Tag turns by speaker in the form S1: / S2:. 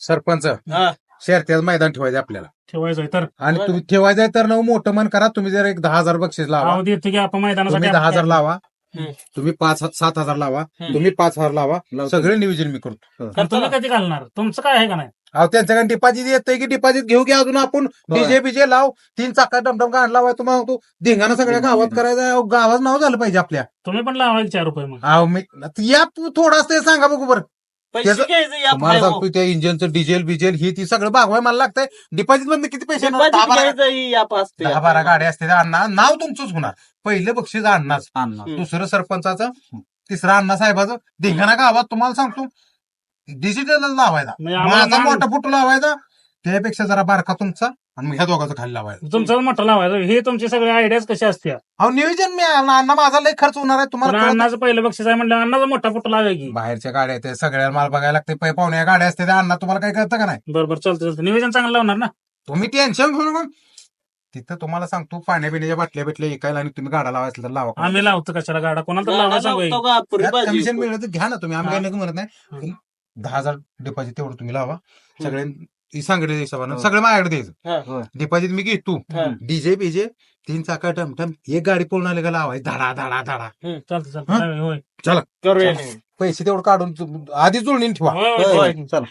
S1: सरपंच
S2: हा.
S1: शर्यतीचं मैदान ठेवायचं आपल्याला
S3: ठेवायचंय तर
S1: आणि तुम्ही ठेवायचंय तर ना मोठं मन करा. तुम्ही जर एक 10,000 बक्षीस लावा,
S3: अहो देतो की आपण मैदानासाठी
S1: तुम्ही 10,000 लावा,
S2: हम्म.
S1: तुम्ही 5-7,000 लावा,
S2: हम्म.
S1: तुम्ही 5,000 लावा, सगळे नियोजन मी करतो.
S3: पण तुम्ही कधी घालणार तुमचं काय आहे का नाही
S1: अहो त्यांच्याकडे डिपॉझिट येतंय की डिपॉझिट घेऊ की अजून आपण डीजे बिजे लाव 3 चाका डमडम गाण लावाय तुम्हाला तो धिंगाणा सगळ्या गावात करायचा. अहो, गावाचं नाव झालं पाहिजे आपल्या.
S3: तुम्ही पण लावा 4 रुपये मग
S1: अहो मी या थोडं असते सांगा बघू बरं.
S2: पैसे
S1: त्याचं-
S2: घ्यायचं या
S1: तुम्हाला
S2: पायावर.
S1: सांगतो त्या इंजिनचं डिझेल बिजेल ही ती सगळं भागवाय मला लागतंय. डिपॉझिट मधनं किती पैसे येणार?
S2: डिपॉझिट
S1: 10-12
S2: घ्यायचं ही या पाच ते.
S1: 10-12 गाड्या असते अण्णा नाव तुमचंच होणार. पहिलं बक्षीस अण्णाच,
S2: हम्म.
S1: दुसरं सरपंचाचं, तिसरं अण्णा साहेबाचं. धिंगाणा गावात तुम्हाला सांगतो डिजिटल लावायचा,
S3: म्हणजे आम्हाला
S1: माझा
S3: नाव-
S1: मोठा फोटो लावायचा, त्यापेक्षा जरा बारका तुमचा आणि मग ह्या दोघांचं खाली लावायचं.
S3: तुमचं मोठं लावायचं हे तुमचे सगळे आयडियाज कशा असत्या
S1: अहो नियोजन मी अण्णा माझा लय खर्च होणार आहे
S3: पण
S1: तुम्हाला कळत नाही.
S3: अण्णाचं पहिलं बक्षीस आहे म्हणलं अण्णाचा मोठा फोटो लावाय की
S1: बाहेरच्या गाड्या आहेत सगळ्या मला बघायला लागते पाहुण्या गाड्या असते त्या अण्णा तुम्हाला काय कळतं का नाही.
S3: बरोबर चालतं नियोजन चांगलं लावणार ना
S1: तुम्ही टेन्शन घेऊ नका. तिथं तुम्हाला सांगतो पाण्या पिण्याच्या बाटल्या बिटल्या ऐकायला आणि तुम्ही गाडा लावायचं तर लावा.
S3: आम्ही लावतो कशाला गाडा कोणाला तर
S2: गाडा
S3: लावायला सांगू
S2: लावतो का? पुरी
S1: त्यात
S2: बाजू.
S1: कमिशन मिळलं तर घ्या ना तुम्ही, आम्ही
S3: हा.
S1: काही नको म्हणत नाही. 10,000 डिपॉझिट तेवढं तुम्ही लावा. सगळे सांगितलं हिशोबानं
S2: हो.
S1: सगळं माझ्याकडे द्यायचं.
S2: हा.
S1: डिपॉझिट मी घेतो.
S2: हा.
S1: डीजे बीजे 3 चाका टमटम एक गाडी पळून आले का लावायची धडा धडा धडा.
S3: चालतं होय
S2: करूया.
S1: पैसे तेवढं काढून आधी जुळणी ठेवा.
S3: होय, होय.
S2: चला